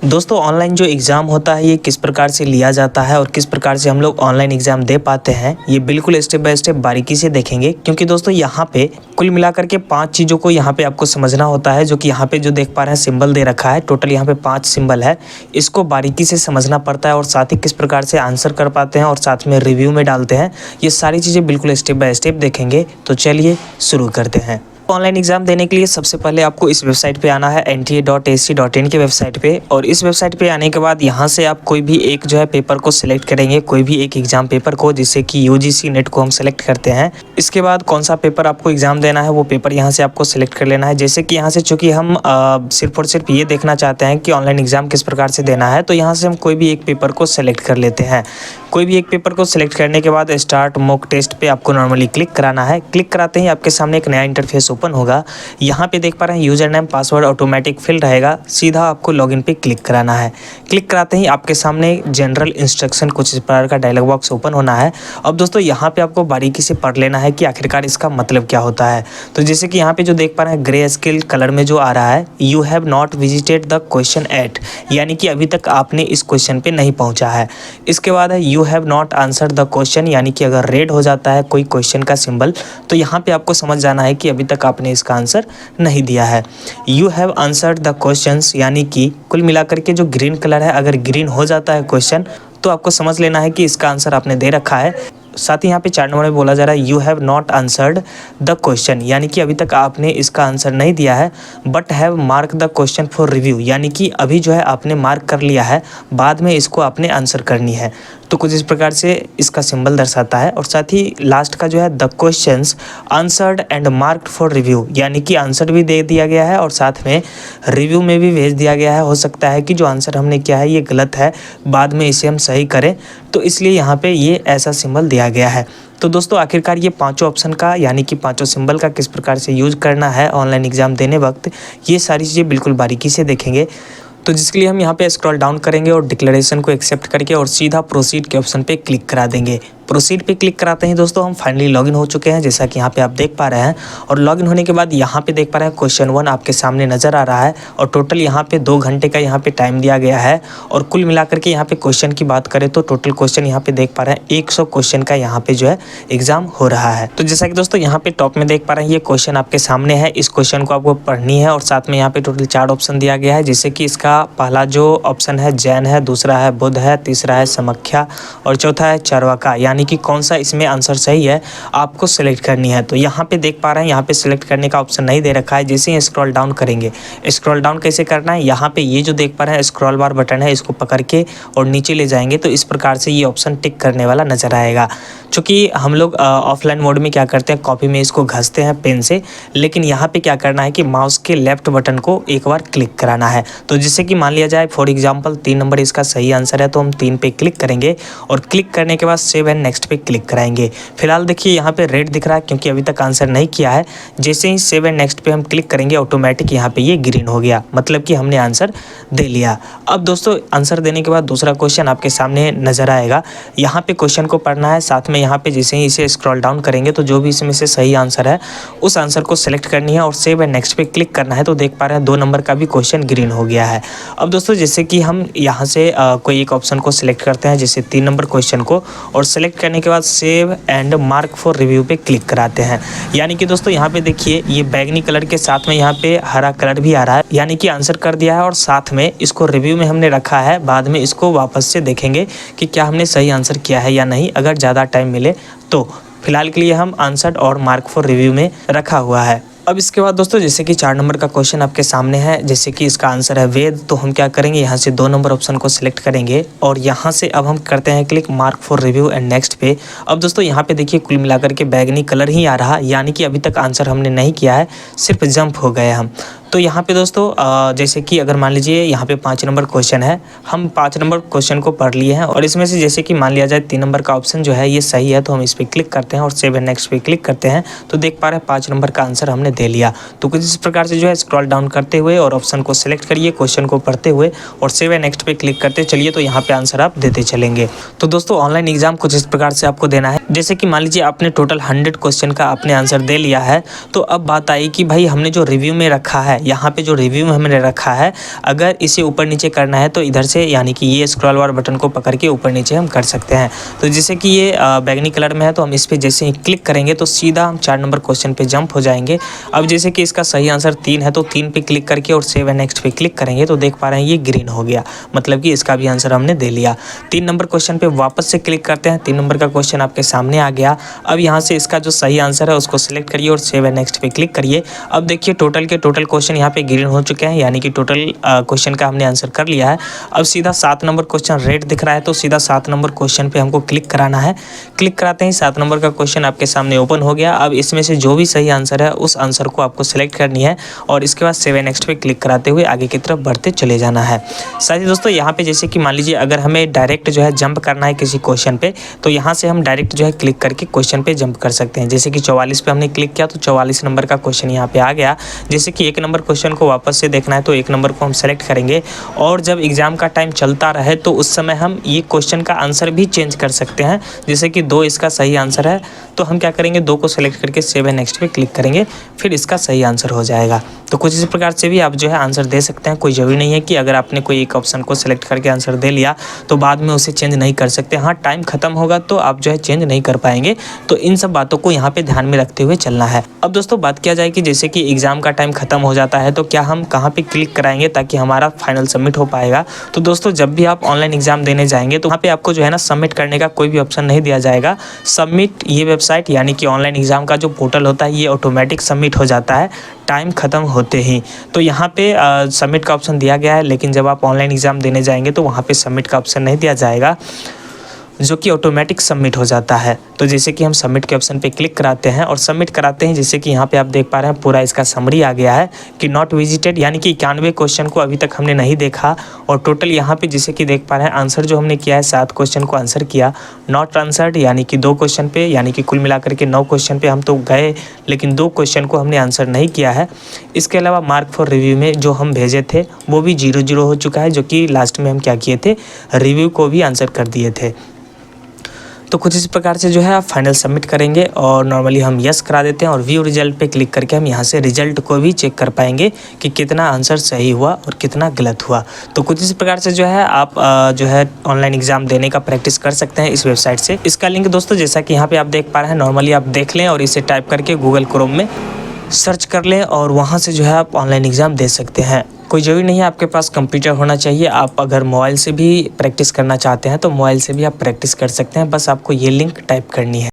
दोस्तों ऑनलाइन जो एग्ज़ाम होता है ये किस प्रकार से लिया जाता है और किस प्रकार से हम लोग ऑनलाइन एग्ज़ाम दे पाते हैं, ये बिल्कुल स्टेप बाय स्टेप बारीकी से देखेंगे। क्योंकि दोस्तों यहाँ पे कुल मिलाकर के 5 चीज़ों को यहाँ पे आपको समझना होता है। जो कि यहाँ पे जो देख पा रहे हैं सिंबल दे रखा है, टोटल यहाँ पे 5 सिंबल है। इसको बारीकी से समझना पड़ता है और साथ ही किस प्रकार से आंसर कर पाते हैं और साथ में रिव्यू में डालते हैं, ये सारी चीज़ें बिल्कुल स्टेप बाय स्टेप देखेंगे। तो चलिए शुरू करते हैं। ऑनलाइन एग्जाम देने के लिए सबसे पहले आपको इस वेबसाइट पे आना है nta.ac.in के वेबसाइट पे। और इस वेबसाइट पे आने के बाद यहाँ से आप कोई भी एक जो है पेपर को सिलेक्ट करेंगे, कोई भी एक एग्जाम पेपर को, जिससे कि यूजीसी नेट को हम सेलेक्ट करते हैं। इसके बाद कौन सा पेपर आपको एग्जाम देना है वो पेपर यहाँ से आपको सिलेक्ट कर लेना है। जैसे कि यहाँ से चूँकि हम सिर्फ और सिर्फ ये देखना चाहते हैं कि ऑनलाइन एग्जाम किस प्रकार से देना है, तो यहाँ से हम कोई भी एक पेपर को सिलेक्ट कर लेते हैं। कोई भी एक पेपर को सिलेक्ट करने के बाद स्टार्ट मॉक टेस्ट पे आपको नॉर्मली क्लिक कराना है। क्लिक कराते ही आपके सामने एक नया इंटरफेस ओपन होगा। यहाँ पे देख पा रहे हैं user name password automatic fill रहेगा, सीधा आपको लॉगिन पे क्लिक कराना है। क्लिक कराते ही आपके सामने जनरल इंस्ट्रक्शन कुछ इस प्रकार का डायलॉग बॉक्स ओपन होना है। अब दोस्तों यहाँ पे आपको बारीकी से पढ़ लेना है कि आखिरकार इसका मतलब क्या होता है। तो जैसे कि यहाँ पे जो देख पा रहे हैं ग्रे स्केल कलर में जो आ रहा है, you have not visited the question yet, यानी कि अभी तक आपने इस क्वेश्चन पे नहीं पहुँचा है। इसके बाद है you have not answered the question, यानी कि अगर रेड हो जाता है कोई क्वेश्चन का सिंबल, तो यहाँ पे आपको समझ जाना है कि अभी तक आपने इसका आंसर नहीं दिया है। You have answered the questions, यानी कि कुल मिलाकर के जो ग्रीन कलर है, अगर ग्रीन हो जाता है क्वेश्चन, तो आपको समझ लेना है कि इसका आंसर आपने दे रखा है। साथ ही यहाँ पे 4 नंबर में बोला जा रहा है you have not answered the question, यानी कि अभी तक आपने इसका आंसर नहीं दिया है। But have mark the question for review, यानी कि अभी जो है आपने मार्क कर लिया है, बाद में इसको आपने आंसर करनी है। तो कुछ इस प्रकार से इसका सिंबल दर्शाता है। और साथ ही लास्ट का जो है the questions answered and marked for review, यानी कि आंसर भी दे दिया गया है और साथ में रिव्यू में भी भेज दिया गया है। हो सकता है कि जो आंसर हमने किया है ये गलत है, बाद में इसे हम सही करें, तो इसलिए यहाँ पे ये ऐसा सिंबल दिया गया है। तो दोस्तों आखिरकार ये 5 ऑप्शन का, यानी कि 5 सिंबल का किस प्रकार से यूज़ करना है ऑनलाइन एग्ज़ाम देने वक्त, ये सारी चीज़ें बिल्कुल बारीकी से देखेंगे। तो जिसके लिए हम यहाँ पे स्क्रॉल डाउन करेंगे और डिक्लेरेशन को एक्सेप्ट करके और सीधा प्रोसीड के ऑप्शन पे क्लिक करा देंगे। प्रोसीड पे क्लिक कराते हैं दोस्तों हम फाइनली लॉगिन हो चुके हैं, जैसा कि यहाँ पे आप देख पा रहे हैं। और लॉगिन होने के बाद यहाँ पे देख पा रहे हैं क्वेश्चन 1 आपके सामने नज़र आ रहा है। और टोटल यहाँ पे 2 घंटे का यहाँ पे टाइम दिया गया है। और कुल मिलाकर के यहाँ पे क्वेश्चन की बात करें तो टोटल क्वेश्चन यहाँ पे देख पा रहे हैं 100 क्वेश्चन का यहाँ पे जो है एग्जाम हो रहा है। तो जैसा कि दोस्तों यहाँ पे टॉप में देख पा रहे हैं ये क्वेश्चन आपके सामने है। इस क्वेश्चन को आपको पढ़नी है और साथ में यहाँ पे टोटल 4 ऑप्शन दिया गया है। जैसे कि इसका पहला जो ऑप्शन है जैन है, दूसरा है बुध है, तीसरा है समख्या और चौथा है चार्वाका, यानी कि कौन सा इसमें आंसर सही है आपको सेलेक्ट करनी है। तो यहाँ पे देख पा रहे हैं यहाँ पे सिलेक्ट करने का ऑप्शन नहीं दे रखा है। जैसे ही स्क्रॉल डाउन करेंगे, स्क्रॉल डाउन कैसे करना है, यहाँ पे ये जो देख पा रहे हैं स्क्रॉल बार बटन है, इसको पकड़ के और नीचे ले जाएंगे तो इस प्रकार से ये ऑप्शन टिक करने वाला नजर आएगा। चूँकि हम लोग ऑफलाइन मोड में क्या करते हैं, कॉपी में इसको घसते हैं पेन से, लेकिन यहाँ पे क्या करना है कि माउस के लेफ्ट बटन को एक बार क्लिक कराना है। तो जिससे कि मान लिया जाए फॉर एग्जाम्पल 3 नंबर इसका सही आंसर है, तो हम 3 पे क्लिक करेंगे और क्लिक करने के बाद सेव एंड नेक्स्ट पे क्लिक कराएंगे। फिलहाल देखिए यहाँ पे रेड दिख रहा है क्योंकि अभी तक आंसर नहीं किया है। जैसे ही सेव एंड नेक्स्ट पे हम क्लिक करेंगे ऑटोमेटिक यहाँ पे ये ग्रीन हो गया, मतलब कि हमने आंसर दे लिया। अब दोस्तों आंसर देने के बाद दूसरा क्वेश्चन आपके सामने नजर आएगा। यहाँ पे क्वेश्चन को पढ़ना है, साथ में यहाँ पे जैसे ही इसे स्क्रॉल डाउन करेंगे तो जो भी इसमें से सही आंसर है उस आंसर को सिलेक्ट करनी है और सेव एंड नेक्स्ट पे क्लिक करना है। तो देख पा रहे हैं 2 नंबर का भी क्वेश्चन ग्रीन हो गया है। अब दोस्तों जैसे कि हम यहाँ से कोई एक ऑप्शन को सिलेक्ट करते हैं, जैसे 3 नंबर क्वेश्चन को, और सिलेक्ट करने के बाद save and mark for review पे क्लिक कराते हैं। यानी कि दोस्तों यहाँ पे देखिए ये बैगनी कलर के साथ में यहाँ पे हरा कलर भी आ रहा है, यानी कि आंसर कर दिया है और साथ में इसको रिव्यू में हमने रखा है। बाद में इसको वापस से देखेंगे कि क्या हमने सही आंसर किया है या नहीं, अगर ज़्यादा टाइम मिले तो। फिलहाल के लिए हम आंसर और मार्क फॉर रिव्यू में रखा हुआ है। अब इसके बाद दोस्तों जैसे कि 4 नंबर का क्वेश्चन आपके सामने है, जैसे कि इसका आंसर है वेद, तो हम क्या करेंगे यहाँ से 2 नंबर ऑप्शन को सिलेक्ट करेंगे और यहाँ से अब हम करते हैं click mark for review and next पे। अब दोस्तों यहाँ पे देखिए कुल मिलाकर के बैगनी कलर ही आ रहा, यानी कि अभी तक आंसर हमने नहीं किया है, सिर्फ जंप हो गए हम। तो यहाँ पे दोस्तों जैसे कि अगर मान लीजिए यहाँ पे 5 नंबर क्वेश्चन है, हम 5 नंबर क्वेश्चन को पढ़ लिए हैं और इसमें से जैसे कि मान लिया जाए 3 नंबर का ऑप्शन जो है ये सही है, तो हम इस पर क्लिक करते हैं और सेव एंड नेक्स्ट पे क्लिक करते हैं। तो देख पा रहे हैं 5 नंबर का आंसर हमने दे लिया। तो कुछ इस प्रकार से जो है स्क्रॉल डाउन करते हुए और ऑप्शन को सिलेक्ट करिए, क्वेश्चन को पढ़ते हुए और सेव एंड नेक्स्ट पे क्लिक करते चलिए, तो यहाँ पे आंसर आप देते चलेंगे। तो दोस्तों ऑनलाइन एग्जाम कुछ इस प्रकार से आपको देना है। जैसे कि मान लीजिए आपने टोटल 100 क्वेश्चन का आपने आंसर दे लिया है, तो अब बात आई कि भाई हमने जो रिव्यू में रखा है यहाँ पे जो रिव्यू में हमने रखा है, अगर इसे ऊपर नीचे करना है तो इधर से यानी कि ये स्क्रॉल बार बटन को पकड़ के ऊपर नीचे हम कर सकते हैं। तो जैसे कि ये बैगनी कलर में है तो हम इस पर जैसे ही क्लिक करेंगे तो सीधा हम 4 नंबर क्वेश्चन पे जंप हो जाएंगे। अब जैसे कि इसका सही आंसर 3 है तो 3 पे क्लिक करके और सेव एंड नेक्स्ट पे क्लिक करेंगे तो देख पा रहे हैं ये ग्रीन हो गया, मतलब कि इसका भी आंसर हमने दे लिया। 3 नंबर क्वेश्चन पे वापस से क्लिक करते हैं, 3 नंबर का क्वेश्चन आपके सामने आ गया। अब यहाँ से इसका जो सही आंसर है उसको सिलेक्ट करिए और सेव एंड नेक्स्ट पे क्लिक करिए। अब देखिए टोटल के टोटल क्वेश्चन यहाँ पे ग्रीन हो चुके हैं, यानी कि टोटल क्वेश्चन का हमने आंसर कर लिया है। अब सीधा 7 नंबर क्वेश्चन रेड दिख रहा है तो सीधा 7 नंबर क्वेश्चन पे हमको क्लिक कराना है। क्लिक कराते ही 7 नंबर का क्वेश्चन आपके सामने ओपन हो गया। अब इसमें से जो भी सही आंसर है उस आंसर को आपको सिलेक्ट करनी है और इसके बाद सेव एंड नेक्स्ट पे क्लिक कराते हुए आगे की तरफ बढ़ते चले जाना है। साथ ही दोस्तों यहाँ पे जैसे कि मान लीजिए अगर हमें डायरेक्ट जो है जंप करना है किसी क्वेश्चन पे तो यहाँ से हम डायरेक्ट जो है क्लिक करके क्वेश्चन पे जंप कर सकते हैं। जैसे कि 44 पे हमने क्लिक किया तो 44 नंबर का क्वेश्चन यहाँ पे आ गया। जैसे कि 1 नंबर क्वेश्चन को वापस से देखना है तो 1 नंबर को हम सेलेक्ट करेंगे और जब एग्जाम का टाइम चलता रहे तो उस समय हम ये क्वेश्चन का आंसर भी चेंज कर सकते हैं। जैसे कि 2 इसका सही आंसर है तो हम क्या करेंगे 2 को सेलेक्ट करके सेव एंड नेक्स्ट पे क्लिक करेंगे, फिर इसका सही आंसर हो जाएगा। तो कुछ इस प्रकार से भी आप जो है आंसर दे सकते हैं। कोई ज़रूरी नहीं है कि अगर आपने कोई एक ऑप्शन को सेलेक्ट करके आंसर दे लिया तो बाद में उसे चेंज नहीं कर सकते। हाँ, टाइम खत्म होगा तो आप जो है चेंज नहीं कर पाएंगे। तो इन सब बातों को यहाँ पे ध्यान में रखते हुए चलना है। अब दोस्तों बात किया जाए कि जैसे कि एग्जाम का टाइम खत्म हो जाता है तो क्या हम कहाँ पे क्लिक कराएंगे ताकि हमारा फाइनल सबमिट हो पाएगा। तो दोस्तों जब भी आप ऑनलाइन एग्जाम देने जाएंगे तो वहाँ पे आपको जो है ना सबमिट करने का कोई भी ऑप्शन नहीं दिया जाएगा। सबमिट ये वेबसाइट यानी कि ऑनलाइन एग्जाम का जो पोर्टल होता है ये ऑटोमेटिक सबमिट हो जाता है टाइम ख़त्म होते ही। तो यहाँ पे सबमिट का ऑप्शन दिया गया है, लेकिन जब आप ऑनलाइन एग्जाम देने जाएंगे तो वहाँ पे सबमिट का ऑप्शन नहीं दिया जाएगा, जो कि ऑटोमेटिक सबमिट हो जाता है। तो जैसे कि हम सबमिट के ऑप्शन पे क्लिक कराते हैं और सबमिट कराते हैं, जैसे कि यहाँ पे आप देख पा रहे हैं पूरा इसका समरी आ गया है कि नॉट विजिटेड, यानी कि 91 क्वेश्चन को अभी तक हमने नहीं देखा। और टोटल यहाँ पे जैसे कि देख पा रहे हैं आंसर जो हमने किया है 7 क्वेश्चन को आंसर किया। नॉट आंसर्ड यानी कि 2 क्वेश्चन पे, यानी कि कुल मिलाकर के 9 क्वेश्चन पे हम तो गए लेकिन 2 क्वेश्चन को हमने आंसर नहीं किया है। इसके अलावा मार्क फॉर रिव्यू में जो हम भेजे थे वो भी 0-0 हो चुका है, जो कि लास्ट में हम क्या किए थे, रिव्यू को भी आंसर कर दिए थे। तो कुछ इस प्रकार से जो है आप फाइनल सबमिट करेंगे और नॉर्मली हम यस करा देते हैं और व्यू रिजल्ट पे क्लिक करके हम यहाँ से रिजल्ट को भी चेक कर पाएंगे कि कितना आंसर सही हुआ और कितना गलत हुआ। तो कुछ इस प्रकार से जो है आप जो है ऑनलाइन एग्जाम देने का प्रैक्टिस कर सकते हैं इस वेबसाइट से। इसका लिंक दोस्तों जैसा कि यहाँ पे आप देख पा रहे हैं, नॉर्मली आप देख लें और इसे टाइप करके गूगल क्रोम में सर्च कर लें और वहाँ से जो है आप ऑनलाइन एग्ज़ाम दे सकते हैं। कोई ज़रूरी नहीं है आपके पास कंप्यूटर होना चाहिए, आप अगर मोबाइल से भी प्रैक्टिस करना चाहते हैं तो मोबाइल से भी आप प्रैक्टिस कर सकते हैं। बस आपको ये लिंक टाइप करनी है।